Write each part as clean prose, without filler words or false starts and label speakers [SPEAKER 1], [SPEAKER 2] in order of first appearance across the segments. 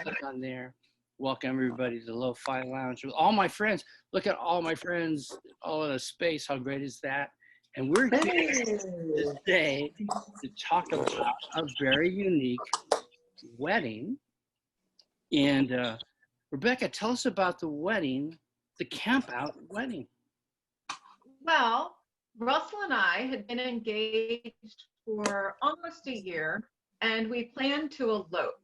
[SPEAKER 1] click on there. Welcome everybody to the Lo-Fi Lounge with all my friends. Look at all my friends all in a space. How great is that? And we're here today to talk about a very unique wedding. And Rebecca, tell us about the wedding, the CAMPOUT wedding.
[SPEAKER 2] Well, Russell and I had been engaged for almost a year, and we planned to elope.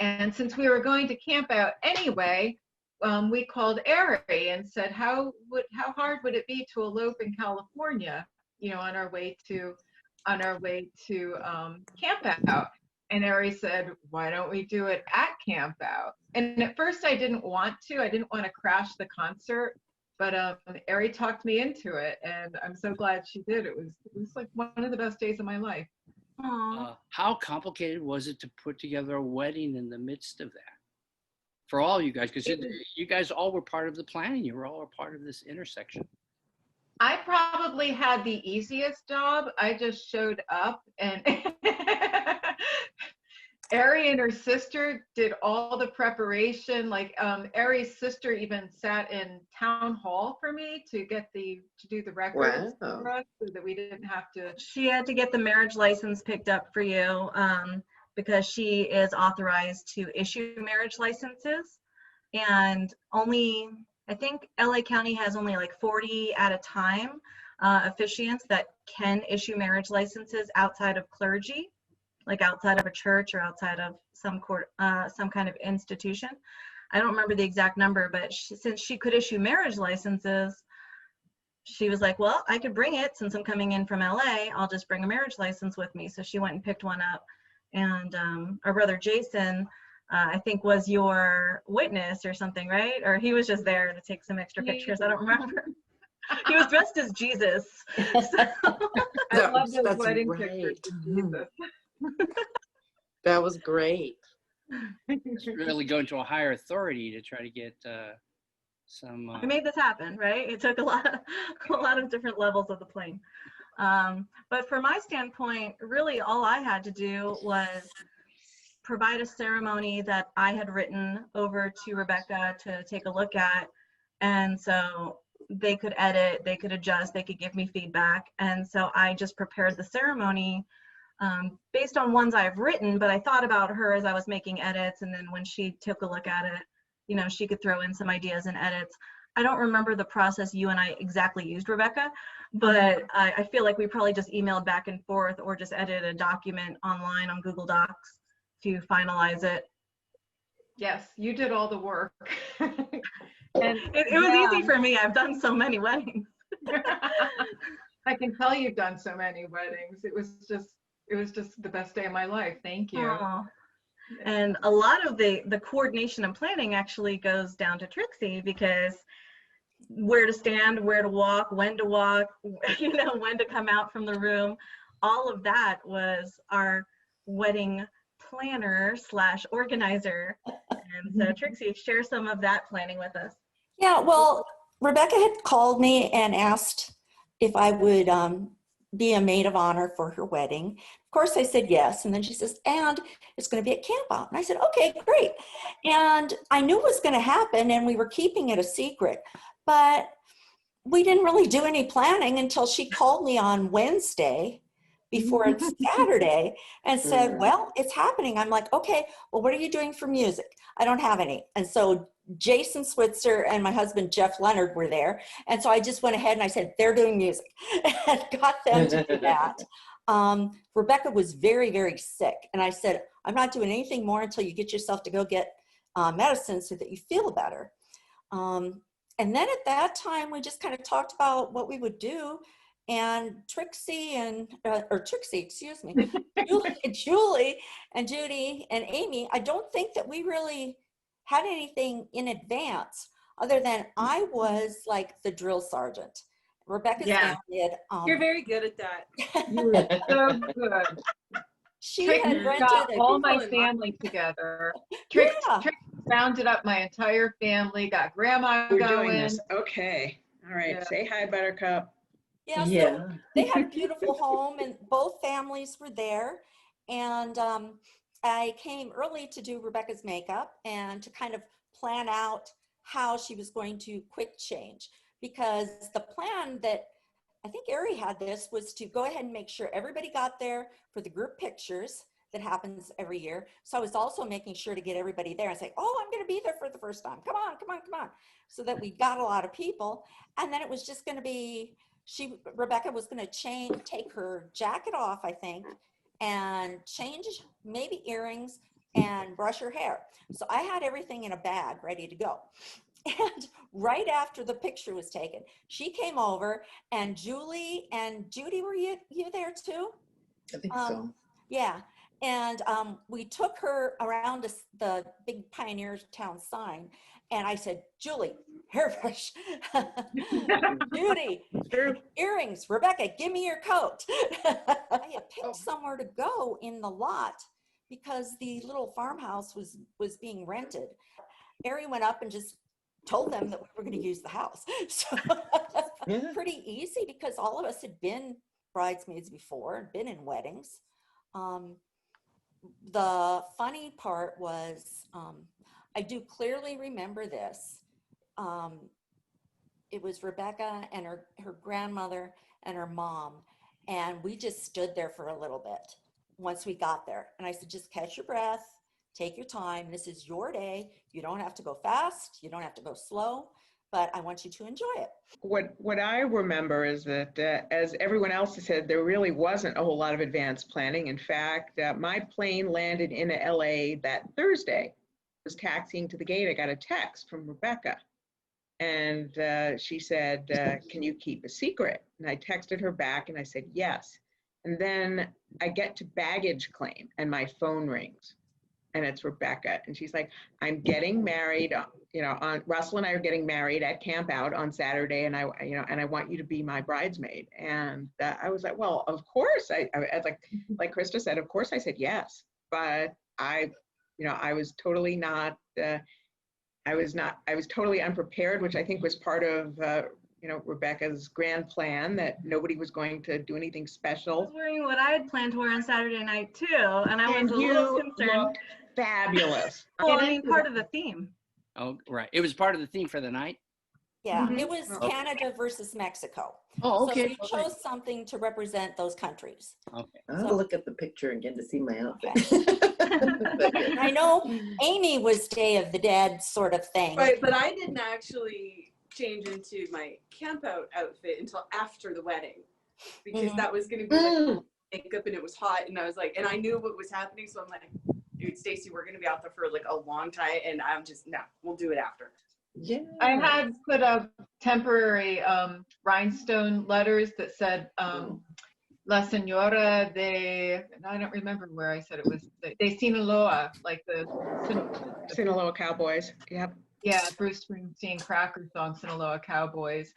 [SPEAKER 2] And since we were going to camp out anyway, we called Arie and said, how hard would it be to elope in California, you know, on our way to camp out? And Arie said, why don't we do it at camp out? And at first I didn't want to crash the concert, but Arie talked me into it, and I'm so glad she did. It was like one of the best days of my life.
[SPEAKER 1] How complicated was it to put together a wedding in the midst of that for all you guys? Because you guys all were part of the planning. You were all a part of this intersection.
[SPEAKER 2] I probably had the easiest job. I just showed up, and Arie and her sister did all the preparation. Like Arie's sister even sat in town hall for me to do the records for us, so that we didn't have to.
[SPEAKER 3] She had to get the marriage license picked up for you because she is authorized to issue marriage licenses, and I think LA County has only like 40 at a time officiants that can issue marriage licenses outside of clergy, like outside of a church or outside of some kind of institution. I don't remember the exact number, but since she could issue marriage licenses, she was like, well, I could bring it since I'm coming in from LA. I'll just bring a marriage license with me. So she went and picked one up. And our brother Jason, I think, was your witness or something, right? Or he was just there to take some extra pictures. I don't remember. He was dressed as Jesus. So.
[SPEAKER 2] I love those wedding pictures of Jesus.
[SPEAKER 4] That was great.
[SPEAKER 1] It's really going to a higher authority to try to get some.
[SPEAKER 3] We made this happen, right? It took a lot of different levels of the plane. But from my standpoint, really all I had to do was provide a ceremony that I had written over to Rebecca to take a look at. And so they could edit, they could adjust, they could give me feedback. And so I just prepared the ceremony based on ones I've written, but I thought about her as I was making edits, and then when she took a look at it, you know, she could throw in some ideas and edits. I don't remember the process you and I exactly used, Rebecca, but I feel like we probably just emailed back and forth or just edited a document online on Google Docs to finalize it.
[SPEAKER 2] Yes, you did all the work.
[SPEAKER 3] And it was easy for me. I've done so many weddings.
[SPEAKER 2] I can tell you've done so many weddings. It was just the best day of my life. Thank you.
[SPEAKER 3] Aww. And a lot of the coordination and planning actually goes down to Trixie, because where to stand, where to walk, you know, when to come out from the room, all of that was our wedding planner / organizer. And so Trixie, share some of that planning with us.
[SPEAKER 5] Yeah, well, Rebecca had called me and asked if I would be a maid of honor for her wedding. Of course I said yes, and then she says, and it's going to be at CAMPOUT. And I said, okay, great. And I knew it was going to happen, and we were keeping it a secret, but we didn't really do any planning until she called me on Wednesday before it's Saturday and said, well, it's happening. I'm like, okay, well, what are you doing for music? I don't have any. And so Jason Switzer and my husband, Jeff Leonard, were there. And so I just went ahead and I said, they're doing music, and got them to do that. Rebecca was very, very sick. And I said, I'm not doing anything more until you get yourself to go get medicine so that you feel better. And then at that time, we just kind of talked about what we would do. And Trixie, excuse me, Julie and Judy and Amy, I don't think that we really had anything in advance other than I was like the drill sergeant. Rebecca's dad did.
[SPEAKER 3] You're very good at that.
[SPEAKER 2] You were so good.
[SPEAKER 5] She
[SPEAKER 2] Trixie
[SPEAKER 5] had rented
[SPEAKER 2] got all my family together. Trixie rounded up my entire family, got grandma
[SPEAKER 6] We're
[SPEAKER 2] going.
[SPEAKER 6] doing this. Okay. All right.
[SPEAKER 2] Yeah.
[SPEAKER 6] Say hi, Buttercup.
[SPEAKER 5] Yeah, so they had a beautiful home, and both families were there. And I came early to do Rebecca's makeup and to kind of plan out how she was going to quick change, because the plan that I think Arie had this was to go ahead and make sure everybody got there for the group pictures that happens every year. So I was also making sure to get everybody there and say, oh, I'm going to be there for the first time. Come on, come on, come on. So that we got a lot of people. And then it was just going to be, Rebecca was going to take her jacket off, I think, and change maybe earrings and brush her hair. So I had everything in a bag ready to go. And right after the picture was taken, she came over, and Julie and Judy, were you there too?
[SPEAKER 4] I think so.
[SPEAKER 5] Yeah. And we took her around the big Pioneer Town sign, and I said, Julie, hairbrush. Judy, earrings. Rebecca, give me your coat. I had picked somewhere to go in the lot because the little farmhouse was being rented. Arie went up and just told them that we were going to use the house. So pretty easy, because all of us had been bridesmaids before, been in weddings. The funny part was, I do clearly remember this. It was Rebecca and her grandmother and her mom, and we just stood there for a little bit once we got there. And I said, just catch your breath, take your time. This is your day. You don't have to go fast. You don't have to go slow, but I want you to enjoy it.
[SPEAKER 6] What I remember is that, as everyone else has said, there really wasn't a whole lot of advanced planning. In fact, my plane landed in LA that Thursday. I was taxiing to the gate. I got a text from Rebecca, and she said, can you keep a secret? And I texted her back and I said, yes. And then I get to baggage claim and my phone rings. And it's Rebecca, and she's like, I'm getting married, Russell and I are getting married at CAMPOUT on Saturday, and I want you to be my bridesmaid. And I was like, well, of course. I like Krista said, of course I said yes, but I was totally not, I was totally unprepared, which I think was part of, Rebecca's grand plan, that nobody was going to do anything
[SPEAKER 3] I
[SPEAKER 6] special.
[SPEAKER 3] was wearing what I had planned to wear on Saturday night too, and I was
[SPEAKER 6] And
[SPEAKER 3] a little
[SPEAKER 6] you
[SPEAKER 3] concerned.
[SPEAKER 6] looked fabulous.
[SPEAKER 3] Well, I mean, part of the theme.
[SPEAKER 1] Oh, right. It was part of the theme for the night.
[SPEAKER 5] Yeah,
[SPEAKER 3] Mhm.
[SPEAKER 5] it was
[SPEAKER 1] Okay.
[SPEAKER 5] Canada versus Mexico.
[SPEAKER 1] Oh,
[SPEAKER 5] So
[SPEAKER 1] okay.
[SPEAKER 5] we chose something to represent those countries.
[SPEAKER 1] Okay.
[SPEAKER 4] I'll have to look at the picture again to see my outfit.
[SPEAKER 5] And I know Amy was Day of the Dead sort of thing.
[SPEAKER 7] Right, but I didn't actually change into my campout outfit until after the wedding, because that was going to be like makeup, and it was hot, and I was like, and I knew what was happening, so I'm like, dude, Stacy, we're going to be out there for like a long time, and I'm just, no, we'll do it after.
[SPEAKER 4] Yeah.
[SPEAKER 2] I had put up temporary rhinestone letters that said La Senora de, I don't remember where I said it was, de Sinaloa, like the
[SPEAKER 6] Sinaloa Cowboys. Yep.
[SPEAKER 2] yeah, Bruce Springsteen cracker song, Sinaloa Cowboys.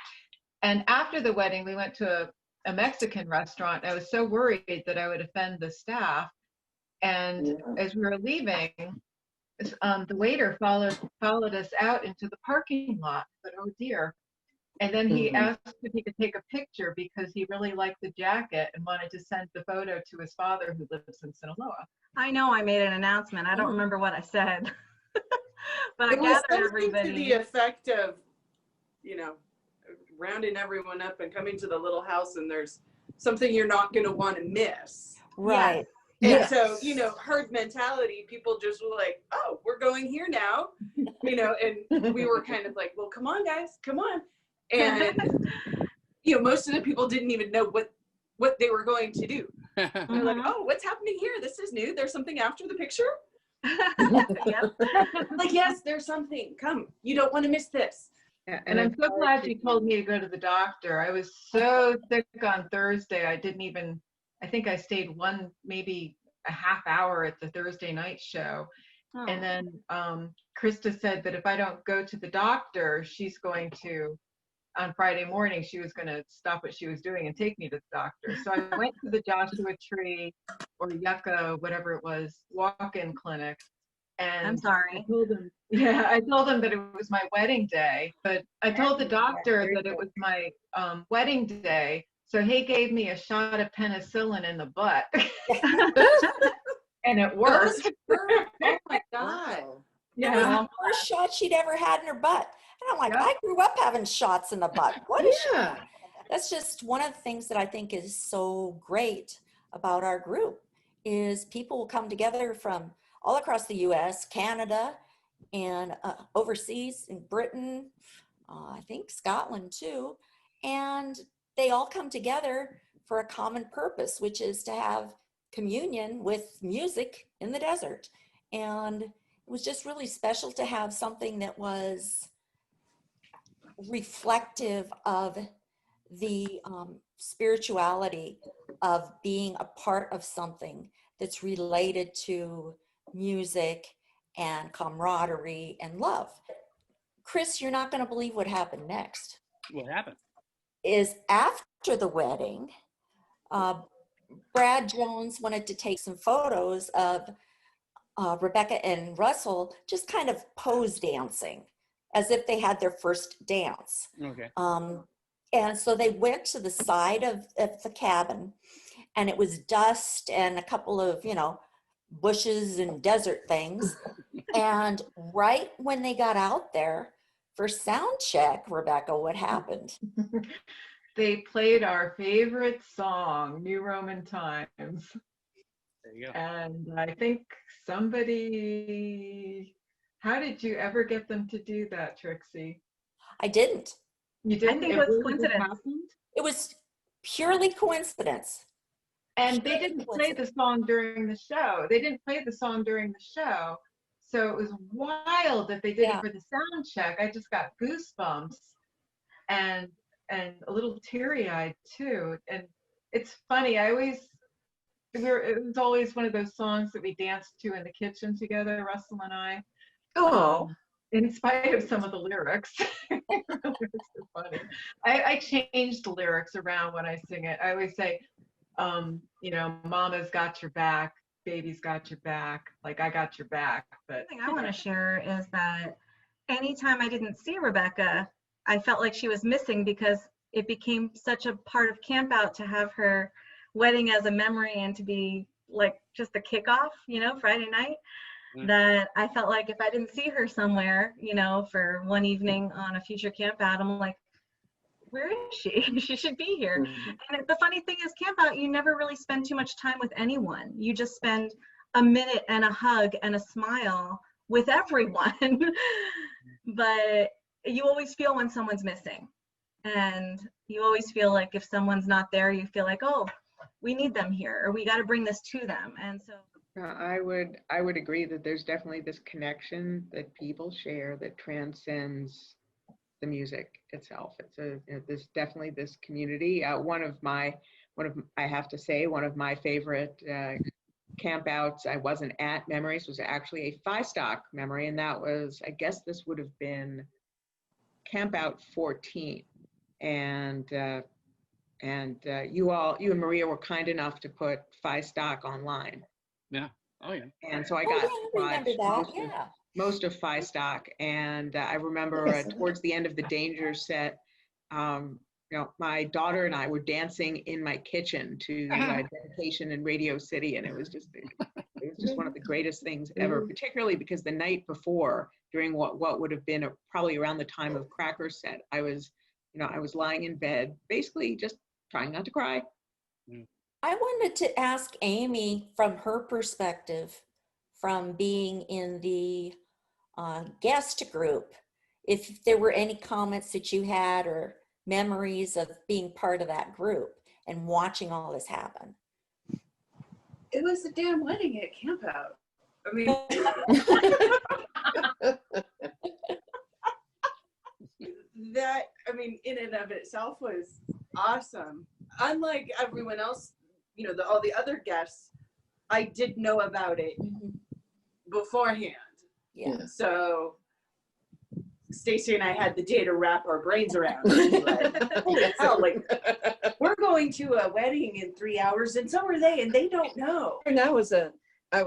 [SPEAKER 2] And after the wedding, we went to a Mexican restaurant. I was so worried that I would offend the staff. And as we were leaving, the waiter followed us out into the parking lot. But oh dear. And then he asked if he could take a picture because he really liked the jacket and wanted to send the photo to his father, who lives in Sinaloa.
[SPEAKER 3] I know I made an announcement. I don't remember what I said, but I
[SPEAKER 7] It was
[SPEAKER 3] gathered
[SPEAKER 7] something
[SPEAKER 3] everybody.
[SPEAKER 7] to the effect of, rounding everyone up and coming to the little house, and there's something you're not going to want to miss.
[SPEAKER 5] Right.
[SPEAKER 7] And so, herd mentality, people just were like, oh, we're going here now, and we were kind of like, well, come on, guys, come on. And, most of the people didn't even know what they were going to do. They're like, oh, what's happening here? This is new. There's something after the picture?
[SPEAKER 3] Yep.
[SPEAKER 7] Like, yes, there's something. Come. You don't want to miss this.
[SPEAKER 6] Yeah,
[SPEAKER 2] And I'm so glad you told me to go to the doctor. I was so sick on Thursday. I think I stayed maybe a half hour at the Thursday night show.
[SPEAKER 3] Oh.
[SPEAKER 2] And then Krista said that if I don't go to the doctor, she's going to, on Friday morning, she was going to stop what she was doing and take me to the doctor. So I went to the Joshua Tree or Yucca, whatever it was, walk-in clinic. And
[SPEAKER 3] I'm sorry.
[SPEAKER 2] I told them that it was my wedding day, but I told the doctor that it was my wedding day. So he gave me a shot of penicillin in the butt. And it worked.
[SPEAKER 7] Oh my God.
[SPEAKER 4] Wow.
[SPEAKER 5] It was
[SPEAKER 2] Yeah.
[SPEAKER 5] the first shot she'd ever had in her butt. And I'm like,
[SPEAKER 2] Yeah.
[SPEAKER 5] I grew up having shots in the butt. What is she?
[SPEAKER 4] Yeah.
[SPEAKER 5] That's just one of the things that I think is so great about our group is people will come together from all across the US, Canada, and overseas in Britain, I think Scotland too. And they all come together for a common purpose, which is to have communion with music in the desert. And it was just really special to have something that was reflective of the spirituality of being a part of something that's related to music and camaraderie and love. Chris, you're not going to believe what happened next.
[SPEAKER 1] What happened?
[SPEAKER 5] Is after the wedding, Brad Jones wanted to take some photos of Rebecca and Russell just kind of pose dancing as if they had their first dance.
[SPEAKER 1] Okay.
[SPEAKER 5] And so they went to the side of the cabin, and it was dust and a couple of, bushes and desert things. And right when they got out there for sound check, Rebecca, what happened?
[SPEAKER 2] They played our favorite song, New Roman Times.
[SPEAKER 1] There you go.
[SPEAKER 2] And I think somebody, how did you ever get them to do that, Trixie?
[SPEAKER 5] I didn't.
[SPEAKER 2] You didn't?
[SPEAKER 3] think it was
[SPEAKER 2] really just
[SPEAKER 3] coincidence.
[SPEAKER 2] happened?
[SPEAKER 5] It was purely coincidence.
[SPEAKER 2] And they didn't play the song during the show. They didn't play the song during the show. So it was wild that they did
[SPEAKER 5] Yeah.
[SPEAKER 2] it for the sound check. I just got goosebumps and a little teary-eyed too. And it's funny, it was always one of those songs that we danced to in the kitchen together, Russell and I.
[SPEAKER 4] Oh.
[SPEAKER 2] In spite of some of the lyrics. It was so funny. I change the lyrics around when I sing it. I always say, mama's got your back, baby's got your back, like I got your back. But
[SPEAKER 3] Thing I want to share is that anytime I didn't see Rebecca, I felt like she was missing because it became such a part of Camp Out to have her wedding as a memory and to be like just a kickoff, Friday night, that I felt like if I didn't see her somewhere, for one evening on a future Camp Out, I'm like, where is she? She should be here. And the funny thing is, Camp Out, you never really spend too much time with anyone. You just spend a minute and a hug and a smile with everyone. But you always feel when someone's missing. And you always feel like if someone's not there, you feel like, oh, we need them here, or we got to bring this to them. And so
[SPEAKER 6] I would agree that there's definitely this connection that people share that transcends the music itself. It's there's definitely this community. One of my favorite camp outs I wasn't at memories was actually a 5-stock memory, and that was, I guess this would have been Camp Out 14, and you and Maria were kind enough to put 5-stock online.
[SPEAKER 1] Yeah. Oh yeah.
[SPEAKER 6] And so I
[SPEAKER 5] Oh,
[SPEAKER 6] got
[SPEAKER 5] yeah, I remember that. Yeah.
[SPEAKER 6] most of 5-stock, and I remember towards the end of the Danger set, my daughter and I were dancing in my kitchen to Dedication in Radio City, and it was just one of the greatest things ever, particularly because the night before, during what would have been probably around the time of Cracker set, I was lying in bed, basically just trying not to cry.
[SPEAKER 5] I wanted to ask Amy from her perspective, from being in the guest group, if there were any comments that you had or memories of being part of that group and watching all this happen.
[SPEAKER 7] It was a damn wedding at Camp Out. I mean, in and of itself was awesome. Unlike everyone else, all the other guests, I did know about it beforehand.
[SPEAKER 5] Yeah.
[SPEAKER 7] So Stacy and I had the day to wrap our brains around. Like, holy hell, like, we're going to a wedding in 3 hours, and so are they, and they don't know.
[SPEAKER 4] And I was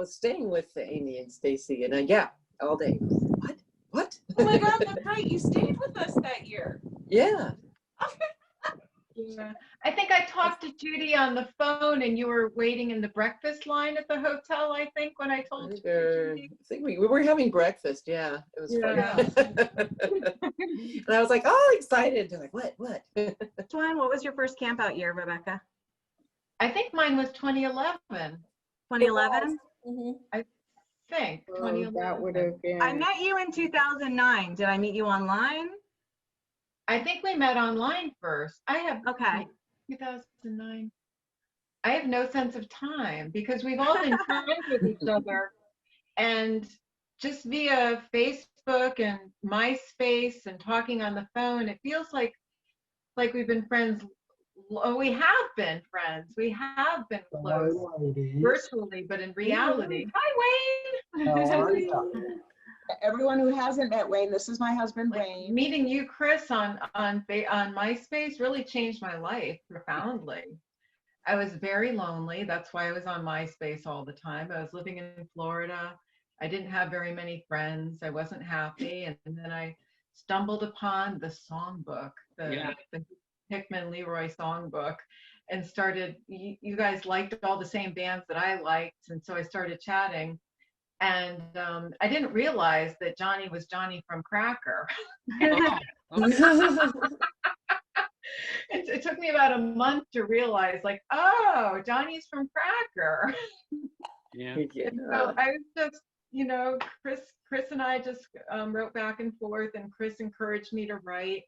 [SPEAKER 4] staying with Amy and Stacy, and all day. What?
[SPEAKER 7] Oh my God, that's right. You stayed with us that year.
[SPEAKER 4] Yeah.
[SPEAKER 2] Yeah. I think I talked to Judy on the phone and you were waiting in the breakfast line at the hotel, I think, when I told you.
[SPEAKER 4] I think we were having breakfast. Yeah, it was fun. And I was like, oh, excited. They're like, what?
[SPEAKER 3] Which one? What was your first camp out year, Rebecca?
[SPEAKER 2] I think mine was 2011.
[SPEAKER 3] 2011?
[SPEAKER 2] I think
[SPEAKER 6] Oh,
[SPEAKER 2] 2011.
[SPEAKER 6] that would have been.
[SPEAKER 3] I met you in 2009. Did I meet you online?
[SPEAKER 2] I think we met online first. I have
[SPEAKER 3] Okay.
[SPEAKER 2] 2009. I have no sense of time because we've all been friends with each other, and just via Facebook and MySpace and talking on the phone, it feels like we've been friends. We have been friends. We have been close virtually, but in reality. Hi, Wayne.
[SPEAKER 6] Everyone who hasn't met Wayne, this is my husband, Wayne.
[SPEAKER 2] Meeting you, Chris, on MySpace really changed my life profoundly. I was very lonely. That's why I was on MySpace all the time. I was living in Florida. I didn't have very many friends. I wasn't happy. And then I stumbled upon the songbook, the Hickman LeRoy songbook, and started, you guys liked all the same bands that I liked. And so I started chatting. And I didn't realize that Johnny was Johnny from Cracker. It took me about a month to realize, like, oh, Johnny's from Cracker.
[SPEAKER 1] Yeah.
[SPEAKER 2] And so I was just, Chris and I just wrote back and forth, and Chris encouraged me to write.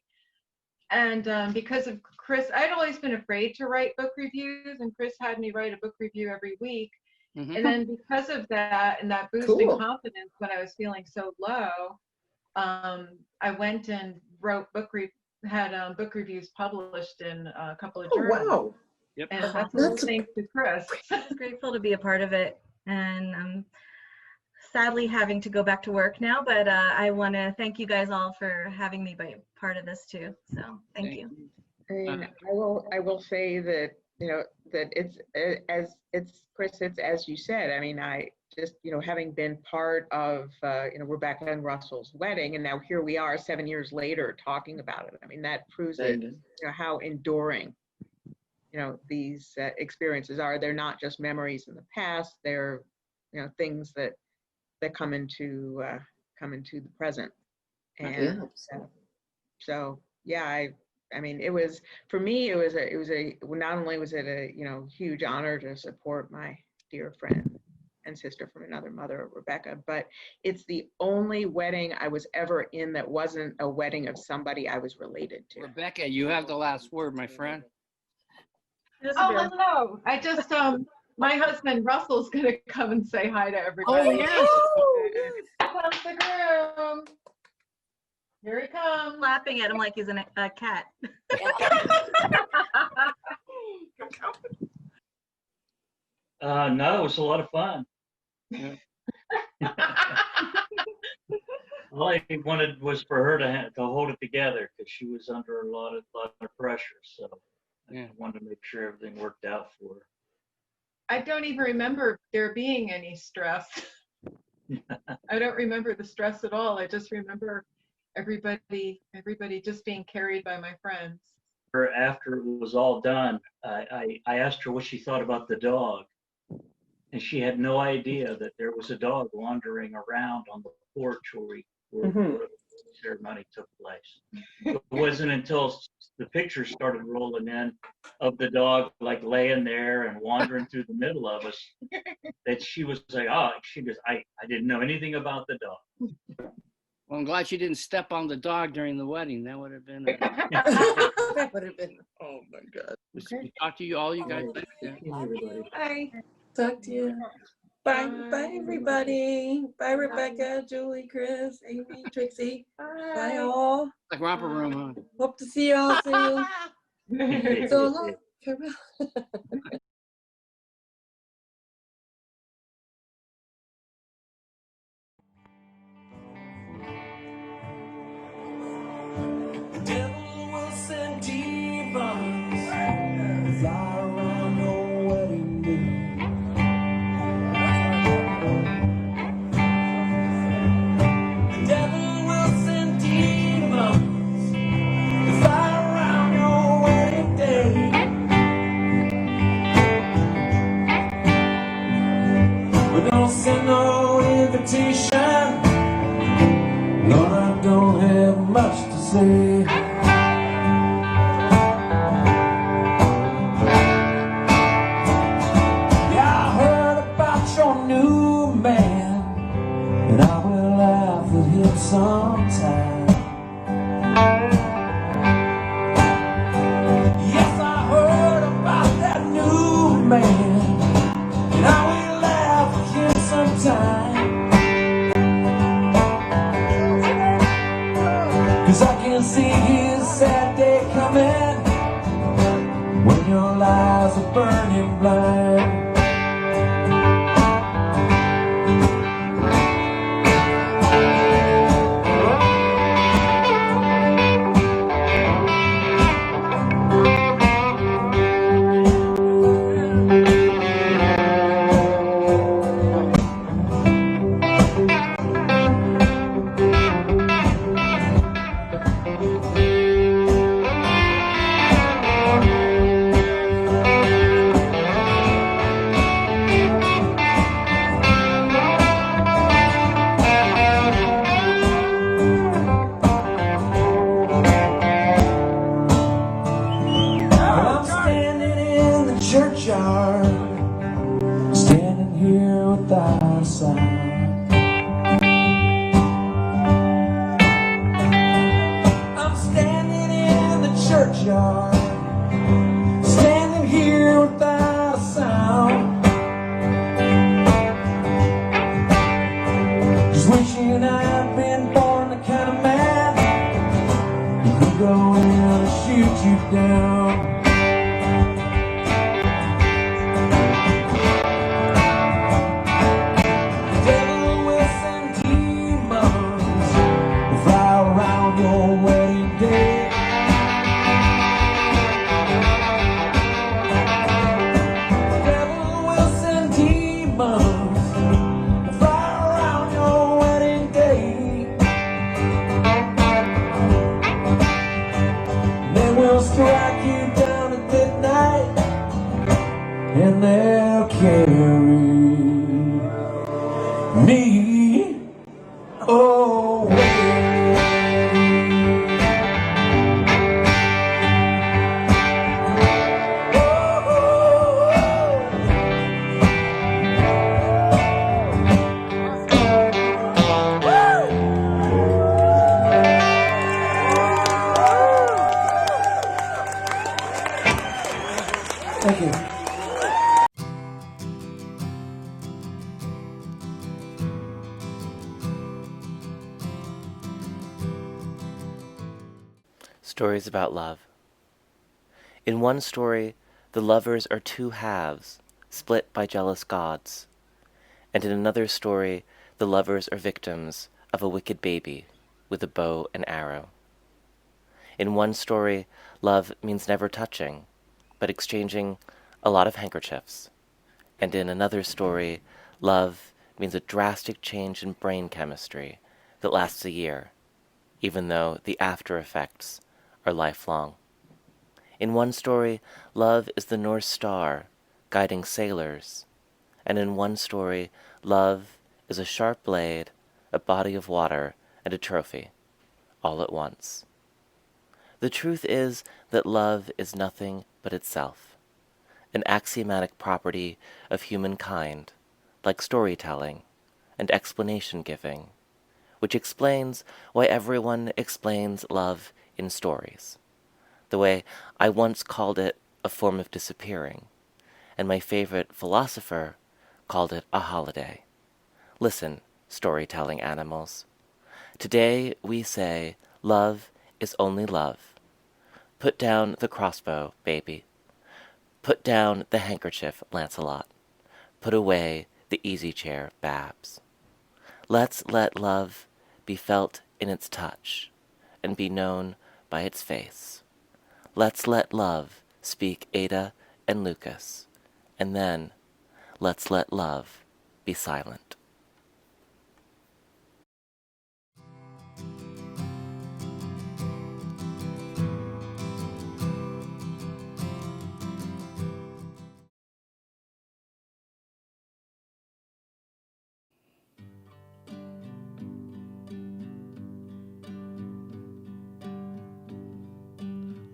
[SPEAKER 2] And because of Chris, I'd always been afraid to write book reviews, and Chris had me write a book review every week.
[SPEAKER 1] Mm-hmm.
[SPEAKER 2] And then because of that and that boost in confidence when I was feeling so low, I went and wrote book reviews published in a couple of journals.
[SPEAKER 4] Wow.
[SPEAKER 1] Yep.
[SPEAKER 2] And that's thanks to Chris.
[SPEAKER 3] I'm grateful to be a part of it. And I'm sadly having to go back to work now, but I want to thank you guys all for having me be part of this too. So thank you.
[SPEAKER 6] And I will say that, that it's Chris, it's as you said. I mean, I just, having been part of, Rebecca and Russell's wedding, and now here we are 7 years later talking about it. I mean, that proves it, how enduring, these experiences are. They're not just memories in the past. They're, things that come into the present. And so, yeah, I mean, it was, for me, not only was it a, huge honor to support my dear friend and sister from another mother, Rebecca, but it's the only wedding I was ever in that wasn't a wedding of somebody I was related to.
[SPEAKER 1] Rebecca, you have the last word, my friend.
[SPEAKER 2] Oh, no. I just, my husband Russell's going to come and say hi to everybody.
[SPEAKER 1] Oh, yes.
[SPEAKER 2] Here comes the groom. Here he comes.
[SPEAKER 3] Laughing at him like he's a cat.
[SPEAKER 8] No, it was a lot of fun.
[SPEAKER 1] Yeah.
[SPEAKER 8] All I wanted was for her to hold it together because she was under a lot of pressure. So I wanted to make sure everything worked out for her.
[SPEAKER 2] I don't even remember there being any stress. I don't remember the stress at all. I just remember everybody just being carried by my friends.
[SPEAKER 8] After it was all done, I asked her what she thought about the dog. And she had no idea that there was a dog wandering around on the porch where the ceremony took place. It wasn't until the pictures started rolling in of the dog like laying there and wandering through the middle of us that she was like, I didn't know anything about the dog.
[SPEAKER 1] Well, I'm glad she didn't step on the dog during the wedding. That would have been.
[SPEAKER 4] That would have been. Oh my God.
[SPEAKER 1] We talk to you all, you guys. Yeah.
[SPEAKER 8] Everybody.
[SPEAKER 4] Bye. Talk to you. Bye. Bye, everybody. Bye, Rebecca, Julie, Chris, Amy, Trixie. Bye, all.
[SPEAKER 1] Like romper room, huh?
[SPEAKER 4] Hope to see y'all soon. So long. Farewell.
[SPEAKER 9] The devil will send demons fly around your wedding day. The devil will send demons to fly around your wedding day. when your lies are burning blind. Standing here without a sign. I'm standing in the churchyard, standing here without a sound. Just wishing I'd been born the kind of man who could go in and shoot you down. And they'll carry me away. Thank you.
[SPEAKER 10] Stories about love. In one story, the lovers are two halves, split by jealous gods. And in another story, the lovers are victims of a wicked baby with a bow and arrow. In one story, love means never touching, but exchanging a lot of handkerchiefs. And in another story, love means a drastic change in brain chemistry that lasts a year, even though the after effects are lifelong. In one story, love is the North Star guiding sailors, and in one story, love is a sharp blade, a body of water, and a trophy, all at once. The truth is that love is nothing but itself, an axiomatic property of humankind, like storytelling and explanation-giving, which explains why everyone explains love in stories, the way I once called it a form of disappearing, and my favorite philosopher called it a holiday. Listen, storytelling animals. Today we say love is only love. Put down the crossbow, baby. Put down the handkerchief, Lancelot. Put away the easy chair, Babs. Let's let love be felt in its touch and be known by its face. Let's let love speak Ada and Lucas, and then let's let love be silent.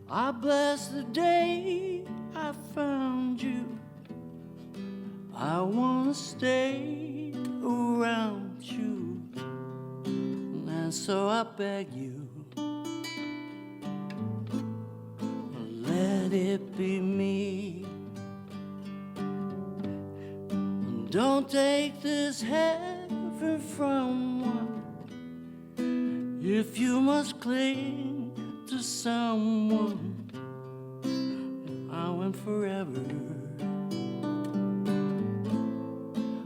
[SPEAKER 9] I bless the day I found you. I wanna stay around you, and so I beg you, let it be me. Don't take this heaven from one if you must cling to someone. I will forever.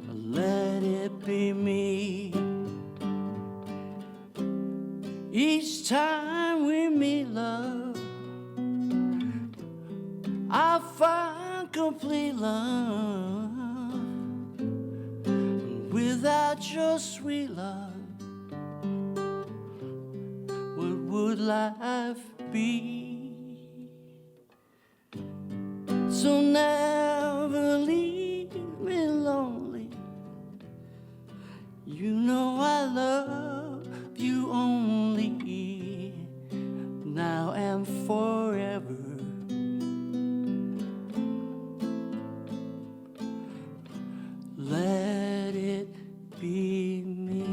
[SPEAKER 9] Let it be me. Each time we meet, love, I find complete love. Without your sweet love, what would life be? So never leave me lonely. You know I love you only, now and forever. Let it be me.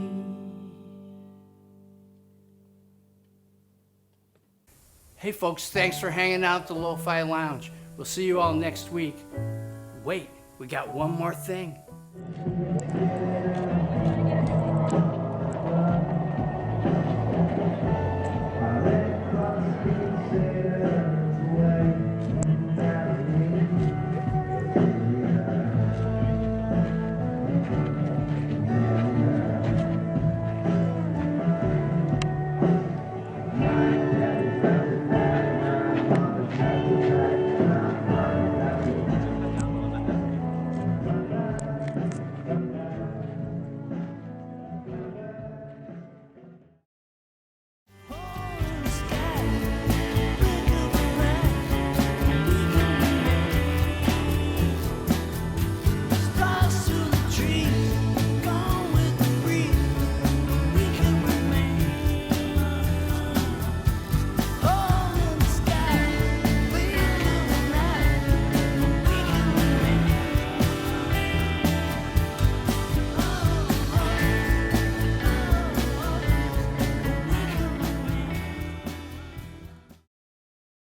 [SPEAKER 1] Hey folks, thanks for hanging out at the Lo-Fi Lounge. We'll see you all next week. Wait, we got one more thing.